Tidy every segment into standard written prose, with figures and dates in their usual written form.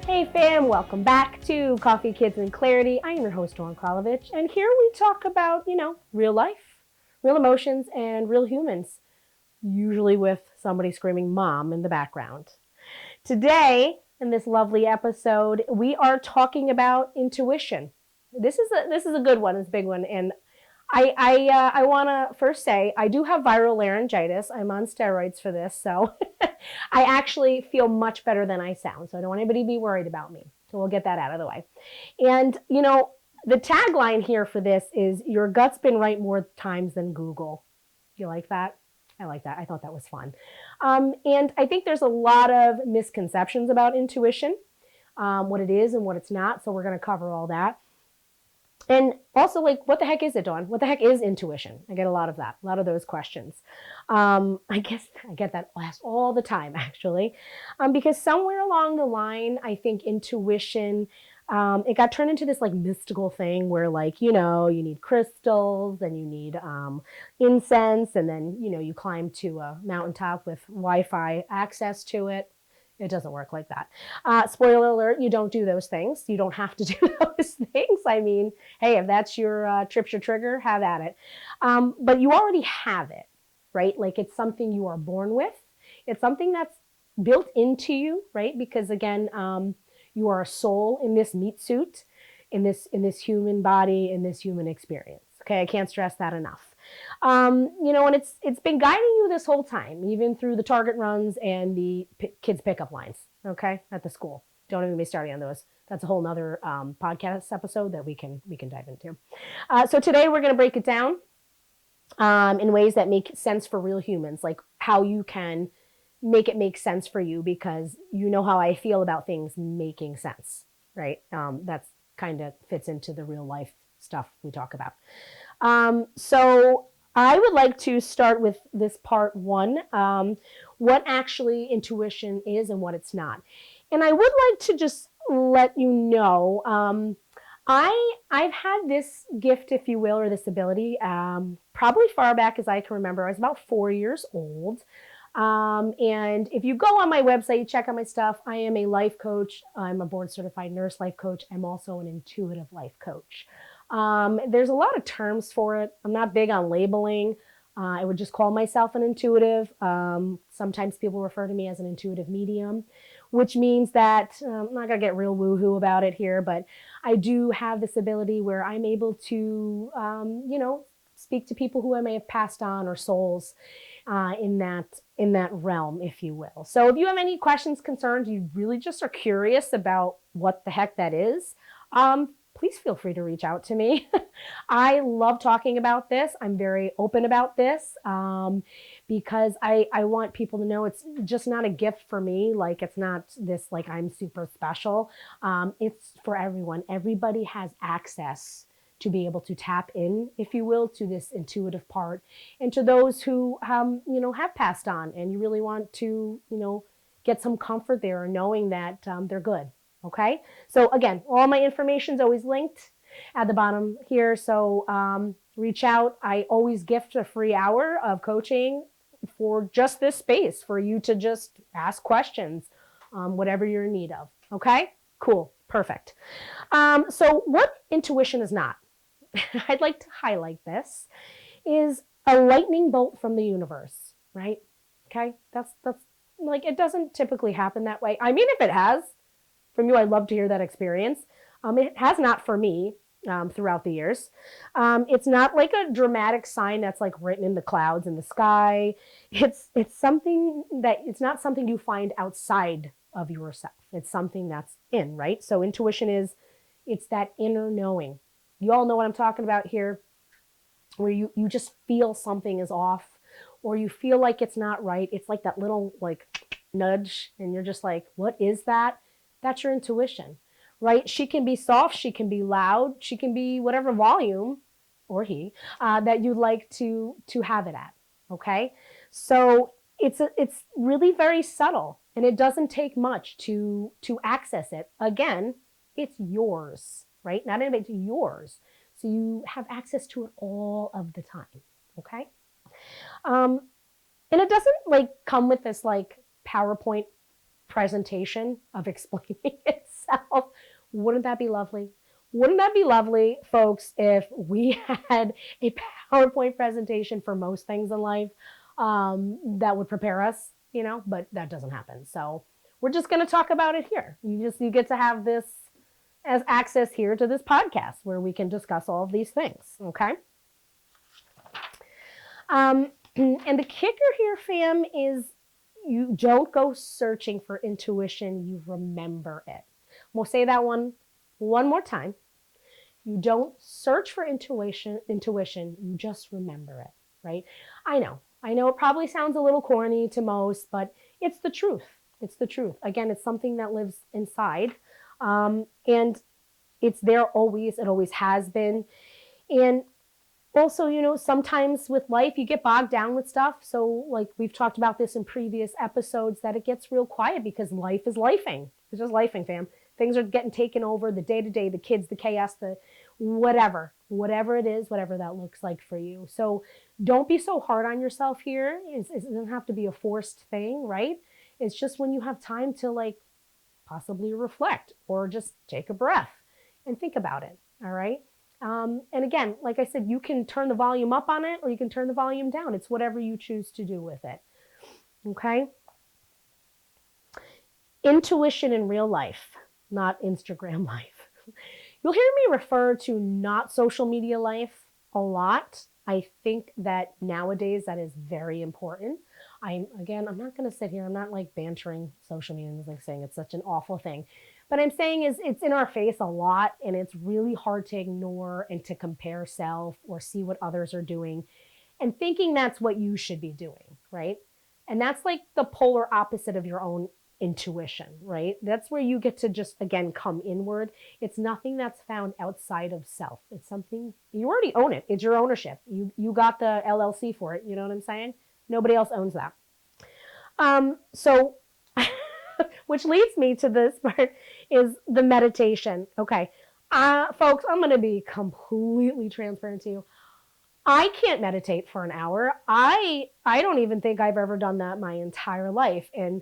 Hey fam, welcome back to Coffee, Kids, and Clarity. I am your host, Dawn Kralovich, and here we talk about, real life, real emotions, and real humans, usually with somebody screaming mom in the background. Today, in this lovely episode, we are talking about intuition. This is a good one, it's a big one, and I want to first say I do have viral laryngitis. I'm on steroids for this, so I actually feel much better than I sound. So I don't want anybody to be worried about me. So we'll get that out of the way. And the tagline here for this is "Your gut's been right more times than Google." You like that? I like that. I thought that was fun. And I think there's a lot of misconceptions about intuition, what it is and what it's not. So we're going to cover all that. And also, like, what the heck is it, Dawn? What the heck is intuition? I get a lot of that, a lot of those questions. I guess I get that asked all the time, actually, because somewhere along the line, I think intuition, it got turned into this like mystical thing where, like, you need crystals and you need incense, and then, you climb to a mountaintop with Wi-Fi access to it. It doesn't work like that. Spoiler alert, you don't do those things. You don't have to do those things. I mean, hey, if that's your trips your trigger, have at it. But you already have it, right? Like, it's something you are born with. It's something that's built into you, right? Because again, you are a soul in this meat suit, in this human body, in this human experience. Okay, I can't stress that enough. And it's been guiding you this whole time, even through the Target runs and the kids pickup lines. Okay, at the school. Don't even be starting on those. That's a whole nother podcast episode that we can dive into. So today we're going to break it down in ways that make sense for real humans, like how you can make it make sense for you, because you know how I feel about things making sense, right? That's kind of fits into the real life stuff we talk about. So I would like to start with this part one, what actually intuition is and what it's not. And I would like to just let you know, I've had this gift, if you will, or this ability, probably far back as I can remember. I was about 4 years old. And if you go on my website, check out my stuff. I am a life coach. I'm a board certified nurse life coach. I'm also an intuitive life coach. There's a lot of terms for it. I'm not big on labeling. I would just call myself an intuitive. Sometimes people refer to me as an intuitive medium, which means that I'm not going to get real woohoo about it here, but I do have this ability where I'm able to, speak to people who I may have passed on, or souls in that realm, if you will. So if you have any questions, concerns, you really just are curious about what the heck that is, please feel free to reach out to me. I love talking about this. I'm very open about this because I want people to know it's just not a gift for me. Like, it's not this, like, I'm super special. It's for everyone. Everybody has access to be able to tap in, if you will, to this intuitive part. And to those who, have passed on, and you really want to, get some comfort there, knowing that they're good. Okay, so again, all my information is always linked at the bottom here. So reach out. I always gift a free hour of coaching for just this space for you to just ask questions, whatever you're in need of. Okay, cool, perfect. So what intuition is not, I'd like to highlight this, is a lightning bolt from the universe, right? Okay, that's like, it doesn't typically happen that way. I mean, if it has, from you, I'd love to hear that experience. It has not for me throughout the years. It's not like a dramatic sign that's like written in the clouds in the sky. It's something that, it's not something you find outside of yourself. It's something that's in, right? So intuition is, it's that inner knowing. You all know what I'm talking about here, where you just feel something is off, or you feel like it's not right. It's like that little like nudge, and you're just like, what is that? That's your intuition, right? She can be soft, she can be loud, she can be whatever volume, or he, that you'd like to have it at, okay? So it's really very subtle, and it doesn't take much to access it. Again, it's yours, right? Not anybody's, yours. So you have access to it all of the time, okay? And it doesn't like come with this like PowerPoint presentation of explaining it. yourself. Wouldn't that be lovely? Wouldn't that be lovely, folks, if we had a PowerPoint presentation for most things in life that would prepare us, but that doesn't happen. So we're just going to talk about it here. You get to have this as access here to this podcast where we can discuss all of these things, okay? And the kicker here, fam, is you don't go searching for intuition, you remember it. We'll say that one more time. You don't search for intuition, you just remember it, right? I know it probably sounds a little corny to most, but it's the truth. It's the truth. Again, it's something that lives inside. And it's there always. It always has been. And also, sometimes with life, you get bogged down with stuff. So like we've talked about this in previous episodes, that it gets real quiet because life is lifing. It's just lifing, fam. Things are getting taken over, the day-to-day, the kids, the chaos, the whatever it is, whatever that looks like for you. So don't be so hard on yourself here. It doesn't have to be a forced thing, right? It's just when you have time to like possibly reflect or just take a breath and think about it, all right? And again, like I said, you can turn the volume up on it or you can turn the volume down. It's whatever you choose to do with it, okay? Intuition in real life, not Instagram life. You'll hear me refer to not social media life a lot. I think that nowadays that is very important. I'm not going to sit here. I'm not like bantering social media and like saying it's such an awful thing. But I'm saying is it's in our face a lot and it's really hard to ignore and to compare self or see what others are doing and thinking that's what you should be doing, right? And that's like the polar opposite of your own intuition, right? That's where you get to just, again, come inward. It's nothing that's found outside of self. It's something, you already own it. It's your ownership. You got the LLC for it. You know what I'm saying? Nobody else owns that. So, which leads me to this part is the meditation. Okay. Folks, I'm going to be completely transparent to you. I can't meditate for an hour. I don't even think I've ever done that my entire life. And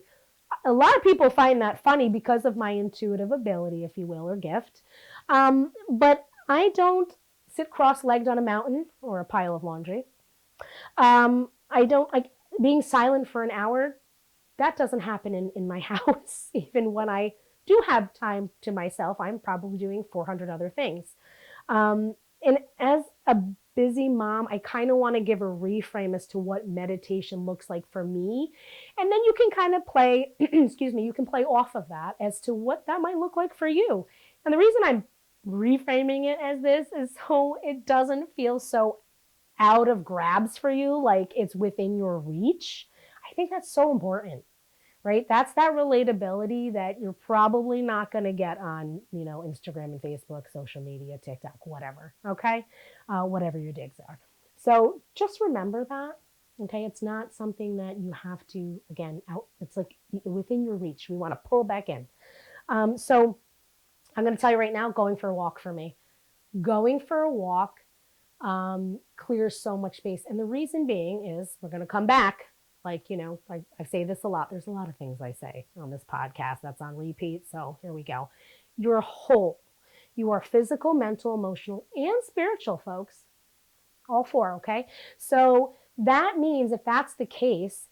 a lot of people find that funny because of my intuitive ability, if you will, or gift. But I don't sit cross-legged on a mountain or a pile of laundry. I don't like being silent for an hour. That doesn't happen in my house. Even when I do have time to myself, I'm probably doing 400 other things. And as a busy mom, I kind of want to give a reframe as to what meditation looks like for me. And then you can kind of play, you can play off of that as to what that might look like for you. And the reason I'm reframing it as this is so it doesn't feel so out of grabs for you, like it's within your reach. I think that's so important, right? That's that relatability that you're probably not going to get on, Instagram and Facebook, social media, TikTok, whatever, okay? Whatever your digs are. So just remember that, okay? It's not something that you have to, again, it's like within your reach. We want to pull back in. So I'm going to tell you right now, going for a walk for me. Going for a walk clears so much space. And the reason being is we're going to come back. I say this a lot. There's a lot of things I say on this podcast that's on repeat. So here we go. You're whole. You are physical, mental, emotional, and spiritual, folks. All four, okay? So that means if that's the case,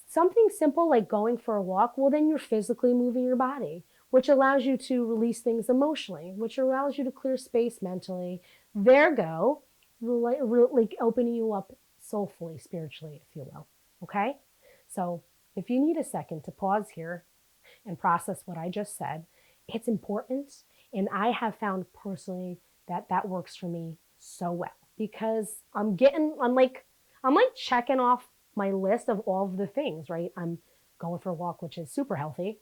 something simple like going for a walk, well, then you're physically moving your body, which allows you to release things emotionally, which allows you to clear space mentally. There go, like opening you up soulfully, spiritually, if you will. Okay? So if you need a second to pause here and process what I just said, it's important. And I have found personally that works for me so well because I'm like checking off my list of all of the things, right? I'm going for a walk, which is super healthy.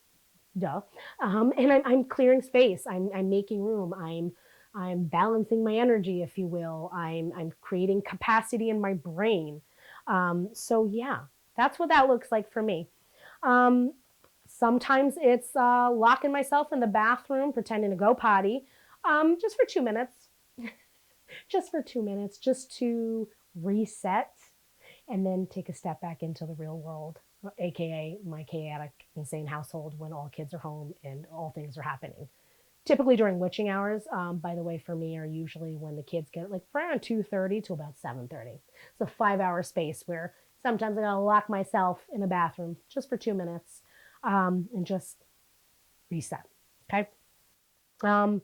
Duh. And I'm clearing space. I'm making room. I'm balancing my energy, if you will. I'm creating capacity in my brain. So yeah, that's what that looks like for me. Sometimes it's locking myself in the bathroom, pretending to go potty, just for 2 minutes, just for 2 minutes, just to reset and then take a step back into the real world, AKA my chaotic, insane household when all kids are home and all things are happening. typically during witching hours, by the way, for me, are usually when the kids get like around 2:30 to about 7:30. It's a 5-hour space where sometimes I gotta lock myself in a bathroom just for 2 minutes, and just reset. Okay. Um,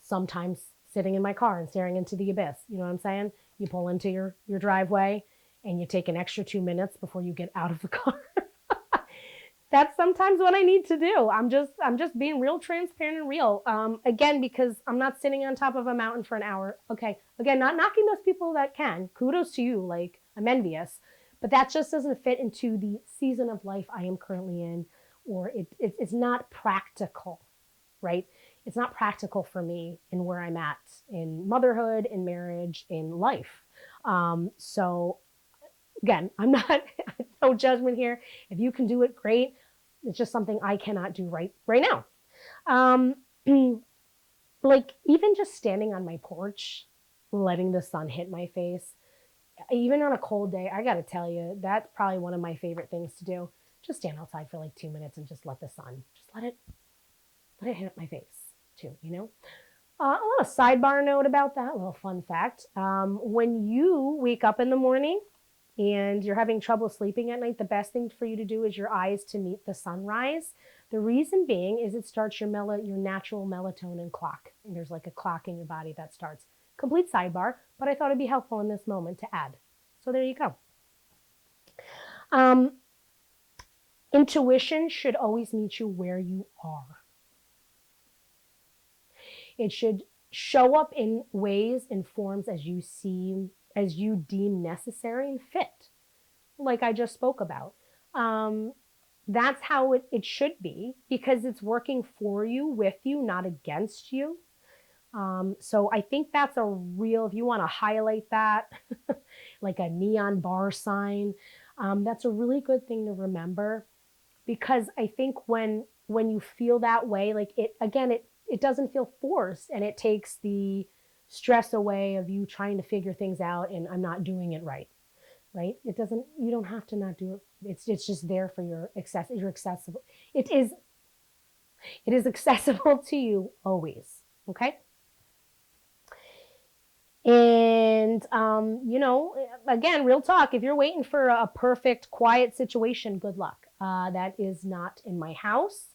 Sometimes sitting in my car and staring into the abyss. You know what I'm saying? You pull into your driveway and you take an extra 2 minutes before you get out of the car. That's sometimes what I need to do. I'm just being real transparent and real. Again, because I'm not sitting on top of a mountain for an hour. Okay. Again, not knocking those people that can. Kudos to you. Like, I'm envious. But that just doesn't fit into the season of life I am currently in, or it's not practical, right? It's not practical for me in where I'm at in motherhood, in marriage, in life. So again, I'm not, no judgment here. If you can do it, great. It's just something I cannot do right now. Um, like even just standing on my porch, letting the sun hit my face, even on a cold day, I got to tell you, that's probably one of my favorite things to do. Just stand outside for like 2 minutes and just let the sun, just let it hit my face too, you know? A little sidebar note about that, a little fun fact. When you wake up in the morning and you're having trouble sleeping at night, the best thing for you to do is your eyes to meet the sunrise. The reason being is it starts your natural melatonin clock. And there's like a clock in your body that starts. Complete sidebar, but I thought it'd be helpful in this moment to add. So there you go. Intuition should always meet you where you are. It should show up in ways and forms as you deem necessary and fit, like I just spoke about. That's how it should be, because it's working for you, with you, not against you. So I think that's a real, if you want to highlight that, like a neon bar sign, that's a really good thing to remember, because I think when you feel that way, like it doesn't feel forced, and it takes the stress away of you trying to figure things out and I'm not doing it right. You don't have to not do it. It's just there for your accessible. It is accessible to you always. Okay. And, again, real talk, if you're waiting for a perfect, quiet situation, good luck. That is not in my house.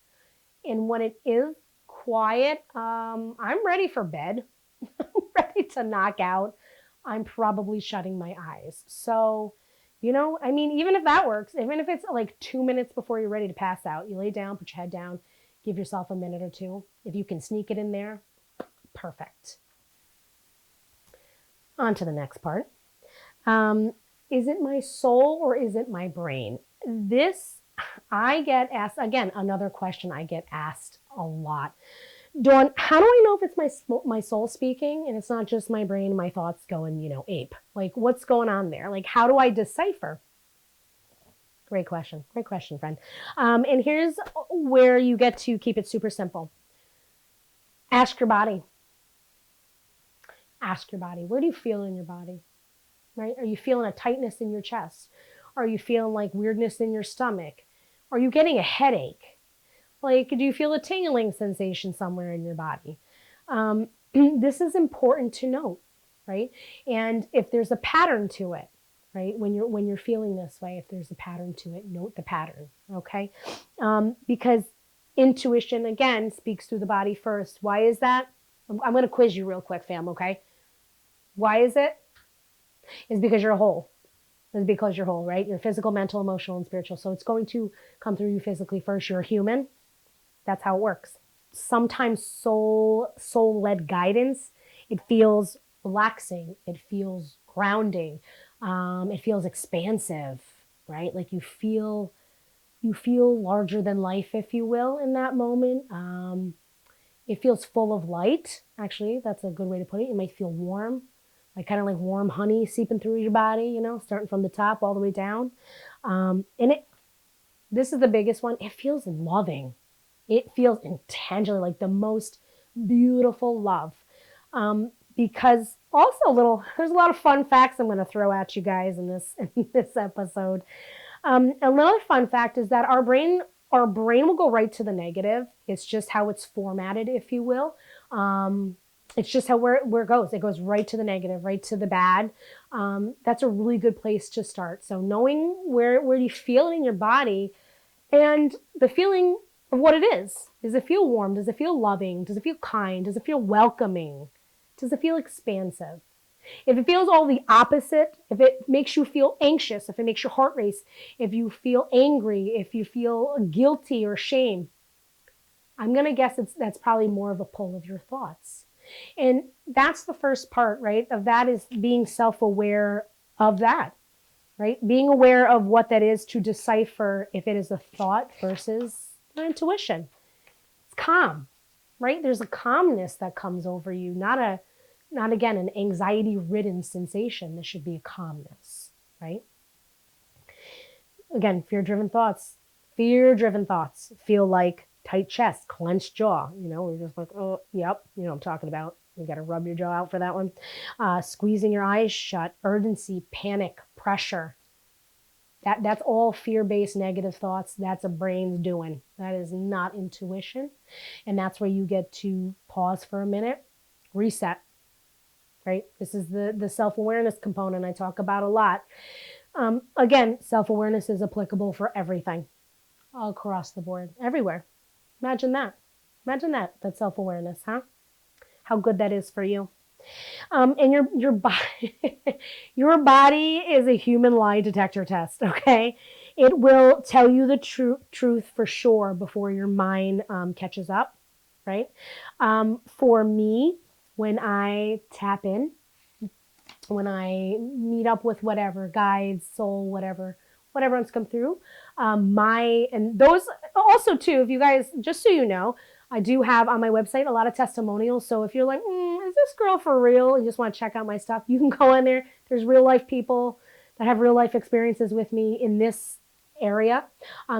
And when it is quiet, I'm ready for bed. I'm ready to knock out. I'm probably shutting my eyes. So, even if that works, even if it's like 2 minutes before you're ready to pass out, you lay down, put your head down, give yourself a minute or two. If you can sneak it in there, perfect. On to the next part. Is it my soul or is it my brain? This, I get asked, again, another question I get asked a lot. Dawn, how do I know if it's my soul speaking and it's not just my brain, my thoughts going, ape? Like, what's going on there? Like, how do I decipher? Great question, friend. And here's where you get to keep it super simple. Ask your body. Ask your body, where do you feel in your body? Right? Are you feeling a tightness in your chest? Are you feeling like weirdness in your stomach? Are you getting a headache? Like, do you feel a tingling sensation somewhere in your body? This is important to note, right? And if there's a pattern to it, right? When you're feeling this way, if there's a pattern to it, note the pattern, okay? Because intuition, again, speaks through the body first. Why is that? I'm going to quiz you real quick, fam, okay? Why is it? It's because you're whole. It's because you're whole, right? You're physical, mental, emotional, and spiritual. So it's going to come through you physically first. You're a human. That's how it works. Sometimes soul-led guidance, it feels relaxing. It feels grounding. It feels expansive, right? Like you feel larger than life, if you will, in that moment. It feels full of light. Actually, that's a good way to put it. You might feel warm, like kind of like warm honey seeping through your body, starting from the top all the way down. And this is the biggest one. It feels loving. It feels intangibly like the most beautiful love. Because also there's a lot of fun facts I'm going to throw at you guys in this episode. Another fun fact is that our brain our brain will go right to the negative. It's just how it's formatted, if you will. It's just how where it goes. It goes right to the negative, right to the bad. That's a really good place to start. So knowing where you feel it in your body and the feeling of what it is. Does it feel warm? Does it feel loving? Does it feel kind? Does it feel welcoming? Does it feel expansive? If it feels all the opposite, if it makes you feel anxious, if it makes your heart race, if you feel angry, if you feel guilty or shame, I'm going to guess that's probably more of a pull of your thoughts. And that's the first part, right, of that is being self-aware of that, right? Being aware of what that is to decipher if it is a thought versus an intuition. It's calm, right? There's a calmness that comes over you, not again, an anxiety-ridden sensation. This should be a calmness, right? Again, fear-driven thoughts feel like tight chest, clenched jaw. We're just like, oh, yep, what I'm talking about. You got to rub your jaw out for that one. Squeezing your eyes shut, urgency, panic, pressure. That's all fear-based negative thoughts. That's a brain's doing. That is not intuition. And that's where you get to pause for a minute, reset, right? This is the self-awareness component I talk about a lot. Again, self-awareness is applicable for everything, all across the board, everywhere. Imagine that. That self-awareness, huh? How good that is for you. And your body, your body is a human lie detector test, okay? It will tell you the truth for sure before your mind catches up, right? For me, when I tap in, when I meet up with whatever, guides, soul, whatever wants to come through, and those also too, if you guys, just so you know, I do have on my website a lot of testimonials. So if you're like, is this girl for real? And you just want to check out my stuff, you can go in there. There's real life people that have real life experiences with me in this area.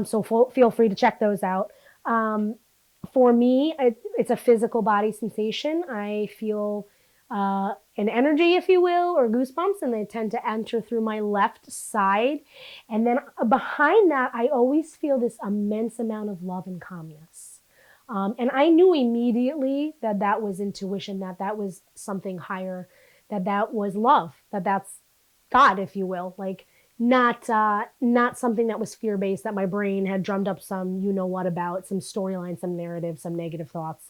So feel free to check those out. For me, it's a physical body sensation. I feel an energy, if you will, or goosebumps, and they tend to enter through my left side. And then behind that, I always feel this immense amount of love and calmness. And I knew immediately that was intuition, that was something higher, that was love, that's God, if you will, like not something that was fear-based, that my brain had drummed up some, what about, some storyline, some narrative, some negative thoughts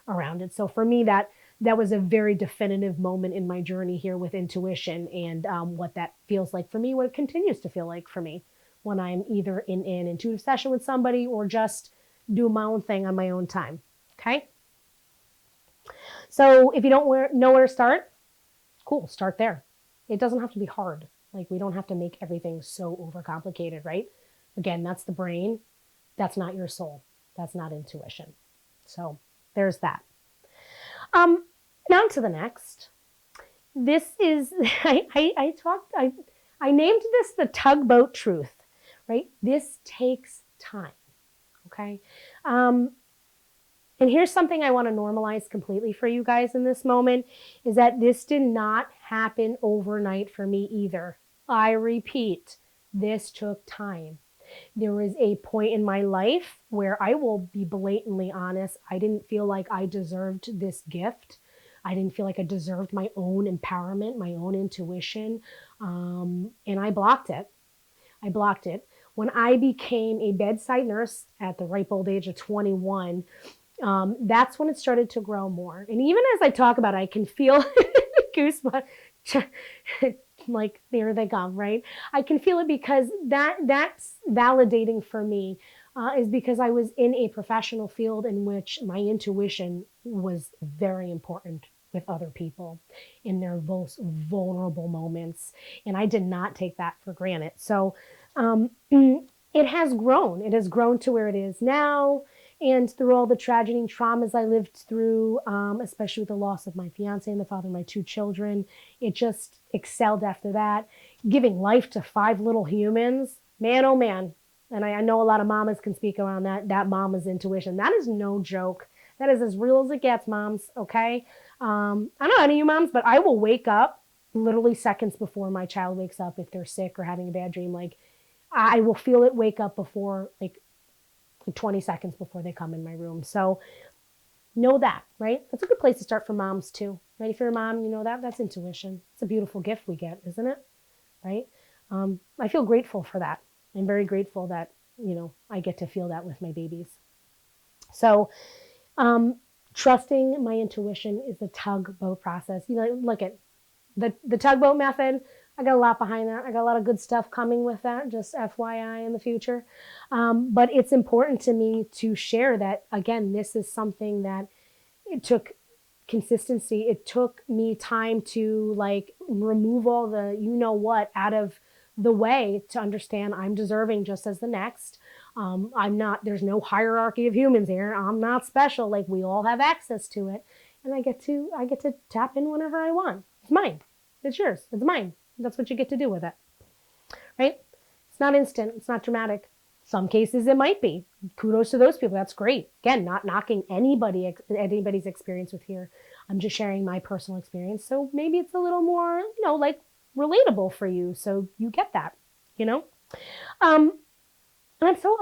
around it. So for me, that was a very definitive moment in my journey here with intuition and what that feels like for me, what it continues to feel like for me when I'm either in an intuitive session with somebody or just do my own thing on my own time, okay? So if you don't know where to start, cool, start there. It doesn't have to be hard. Like, we don't have to make everything so overcomplicated, right? Again, that's the brain. That's not your soul. That's not intuition. So there's that. Now to the next. This is, I named this the tugboat truth, right? This takes time. Okay. And here's something I want to normalize completely for you guys in this moment, is that this did not happen overnight for me either. I repeat, this took time. There was a point in my life where, I will be blatantly honest, I didn't feel like I deserved this gift. I didn't feel like I deserved my own empowerment, my own intuition. And I blocked it. When I became a bedside nurse at the ripe old age of 21, that's when it started to grow more. And even as I talk about it, I can feel goosebumps, like there they come, right? I can feel it because that's validating for me, is because I was in a professional field in which my intuition was very important with other people in their most vulnerable moments. And I did not take that for granted. So it has grown. It has grown to where it is now. And through all the tragedy and traumas I lived through, especially with the loss of my fiance and the father of my 2 children, it just excelled after that. Giving life to 5 little humans, man, oh man. And I know a lot of mamas can speak around that mama's intuition. That is no joke. That is as real as it gets, moms, okay? I don't know any of you moms, but I will wake up literally seconds before my child wakes up if they're sick or having a bad dream. Like, I will feel it wake up before, like, like 20 seconds before they come in my room. So know that, right? That's a good place to start for moms too, right? If you're a mom, you know that's intuition. It's a beautiful gift we get, isn't it? Right? I feel grateful for that. I'm very grateful that, I get to feel that with my babies. So, trusting my intuition is the tugboat process. Look at the tugboat method. I got a lot behind that. I got a lot of good stuff coming with that, just FYI in the future. But it's important to me to share that, again, this is something that it took consistency. It took me time to remove all the what out of the way to understand I'm deserving just as the next. There's no hierarchy of humans here. I'm not special. Like, we all have access to it. And I get to tap in whenever I want. It's mine. It's yours. It's mine. That's what you get to do with it. Right? It's not instant. It's not dramatic. Some cases it might be. Kudos to those people. That's great. Again, not knocking anybody's experience with here. I'm just sharing my personal experience. So maybe it's a little more, relatable for you. So you get that, And I'm so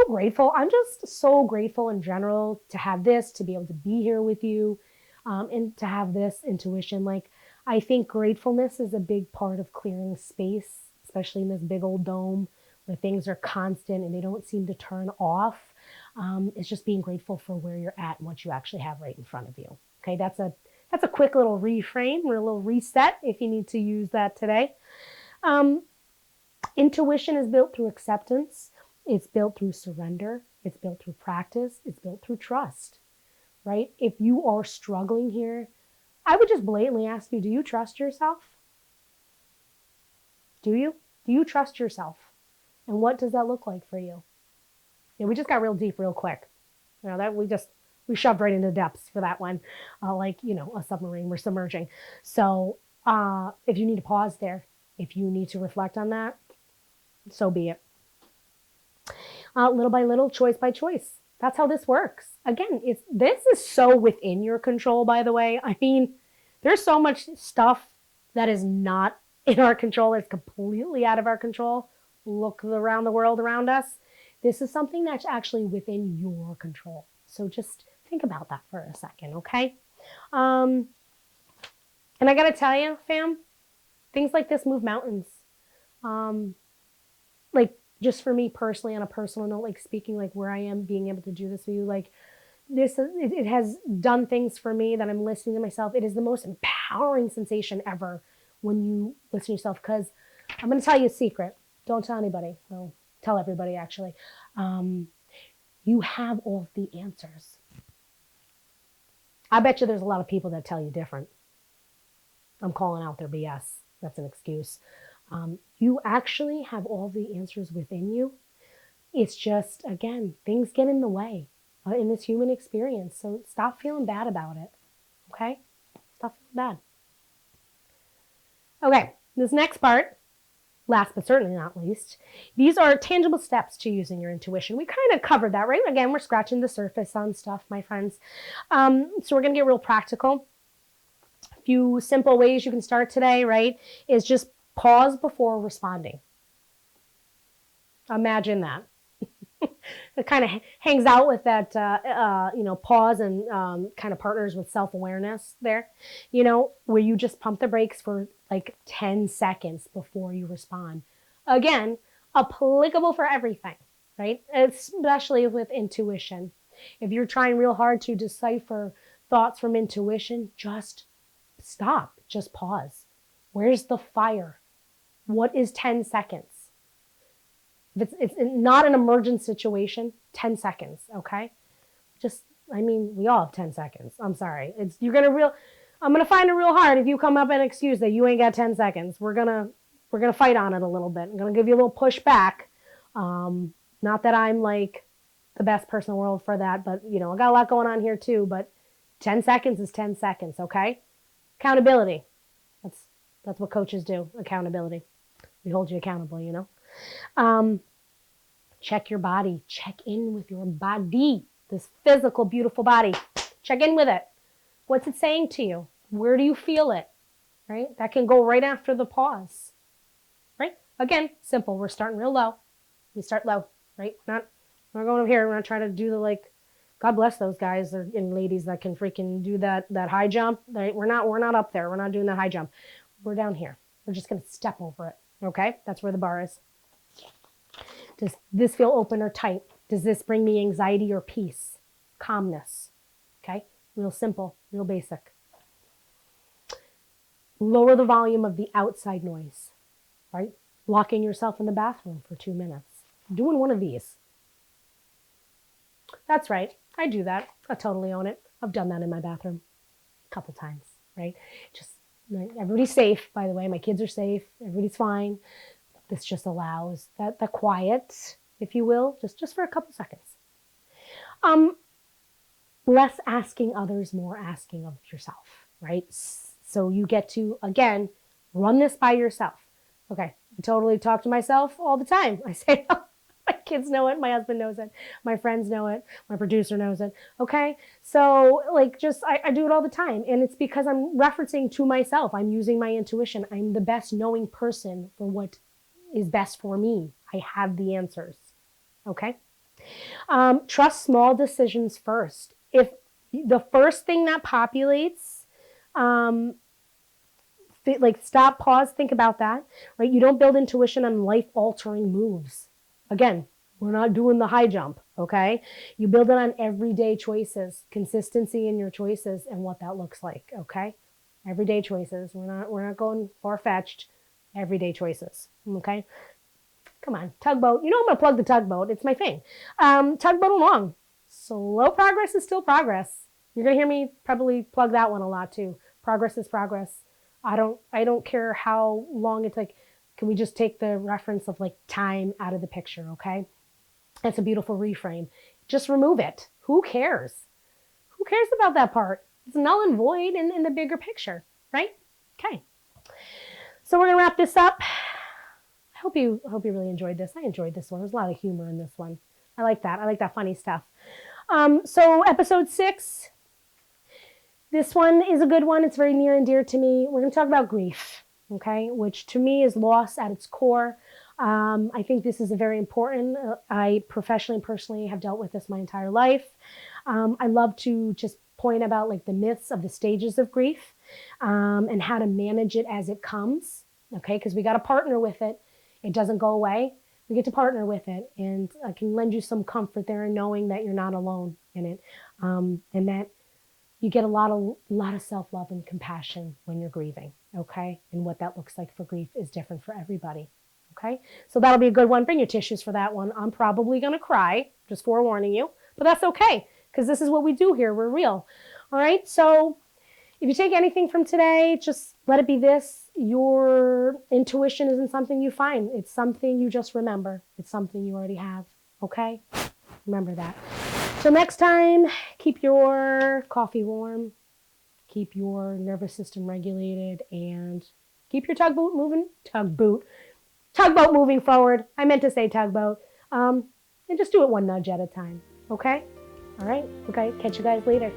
grateful. I'm just so grateful in general to have this, to be able to be here with you, and to have this intuition. I think gratefulness is a big part of clearing space, especially in this big old dome where things are constant and they don't seem to turn off. It's just being grateful for where you're at and what you actually have right in front of you. Okay, that's a quick little reframe or a little reset if you need to use that today. Intuition is built through acceptance. It's built through surrender. It's built through practice. It's built through trust, right? If you are struggling here, I would just blatantly ask you, do you trust yourself? Do you? Do you trust yourself? And what does that look like for you? Yeah, we just got real deep real quick. That we shoved right into the depths for that one. A submarine, we're submerging. So if you need to pause there, if you need to reflect on that, so be it. Little by little, choice by choice. That's how this works. Again, this is so within your control, by the way. I mean, there's so much stuff that is not in our control. It's completely out of our control. Look around the world around us. This is something that's actually within your control. So just think about that for a second, okay? And I got to tell you, fam, things like this move mountains. Just for me personally, on a personal note, speaking where I am, being able to do this with you, it has done things for me that I'm listening to myself. It is the most empowering sensation ever when you listen to yourself, because I'm going to tell you a secret. Don't tell anybody. Well, tell everybody, actually. You have all the answers. I bet you there's a lot of people that tell you different. I'm calling out their BS. That's an excuse. You actually have all the answers within you. It's just, again, things get in the way in this human experience. So stop feeling bad about it. Okay? Stop feeling bad. Okay, this next part, last but certainly not least, these are tangible steps to using your intuition. We kind of covered that, right? Again, we're scratching the surface on stuff, my friends. So we're going to get real practical. A few simple ways you can start today, right, is just pause before responding. Imagine that. It kind of hangs out with that, pause and kind of partners with self-awareness there, where you just pump the brakes for 10 seconds before you respond. Again, applicable for everything, right? Especially with intuition. If you're trying real hard to decipher thoughts from intuition, just stop, just pause. Where's the fire? What is 10 seconds? If it's not an emergent situation, 10 seconds, okay? We all have 10 seconds. I'm sorry. I'm gonna find it real hard if you come up and excuse that you ain't got 10 seconds. We're gonna fight on it a little bit. I'm gonna give you a little pushback. Not that I'm the best person in the world for that, but I got a lot going on here too. But 10 seconds is 10 seconds, okay? Accountability. That's what coaches do. Accountability. We hold you accountable, Check your body. Check in with your body. This physical, beautiful body. Check in with it. What's it saying to you? Where do you feel it? Right? That can go right after the pause. Right? Again, simple. We're starting real low. We start low, right? We're We're not going over here. We're not trying to do the, like, God bless those guys and ladies that can freaking do that high jump. We're not up there. We're not doing that high jump. We're down here. We're just going to step over it. Okay? That's where the bar is. Does this feel open or tight? Does this bring me anxiety or peace? Calmness. Okay? Real simple, real basic. Lower the volume of the outside noise, right? Locking yourself in the bathroom for 2 minutes. Doing one of these. That's right. I do that. I totally own it. I've done that in my bathroom a couple times, right? Just, everybody's safe, by the way. My kids are safe. Everybody's fine. This just allows that the quiet, if you will, just for a couple seconds. Less asking others, more asking of yourself, right? So you get to, again, run this by yourself. Okay, I totally talk to myself all the time. I say, my kids know it, my husband knows it, my friends know it, my producer knows it, okay? So, like, I do it all the time, and it's because I'm referencing to myself. I'm using my intuition. I'm the best knowing person for what is best for me. I have the answers, okay? Trust small decisions first. If the first thing that populates, stop, pause, think about that, right? You don't build intuition on life-altering moves. Again, we're not doing the high jump, okay? You build it on everyday choices, consistency in your choices and what that looks like, okay? Everyday choices. We're not going far-fetched. Everyday choices, okay? Come on, tugboat. You know I'm going to plug the tugboat. It's my thing. Tugboat along. Slow progress is still progress. You're going to hear me probably plug that one a lot too. Progress is progress. I don't care how long it's like. Can we just take the reference of like time out of the picture, okay? That's a beautiful reframe. Just remove it. Who cares? Who cares about that part? It's null and void in the bigger picture, right? Okay. So we're going to wrap this up. I hope you really enjoyed this. I enjoyed this one. There's a lot of humor in this one. I like that. I like that funny stuff. So episode 6, this one is a good one. It's very near and dear to me. We're going to talk about grief, okay, which to me is loss at its core. I think this is a very important. I professionally and personally have dealt with this my entire life. I love to just point about like the myths of the stages of grief and how to manage it as it comes, okay, because we got to partner with it. It doesn't go away. We get to partner with it, and I can lend you some comfort there in knowing that you're not alone in it, and that you get a lot of self-love and compassion when you're grieving, okay? And what that looks like for grief is different for everybody, okay? So that'll be a good one. Bring your tissues for that one. I'm probably going to cry, just forewarning you, but that's okay, because this is what we do here. We're real, all right? So if you take anything from today, just let it be this. Your intuition isn't something you find. It's something you just remember. It's something you already have, okay? Remember that. Till next time, keep your coffee warm, keep your nervous system regulated, and keep your tugboat moving forward. I meant to say tugboat. And just do it one nudge at a time, okay? All right? Okay, catch you guys later.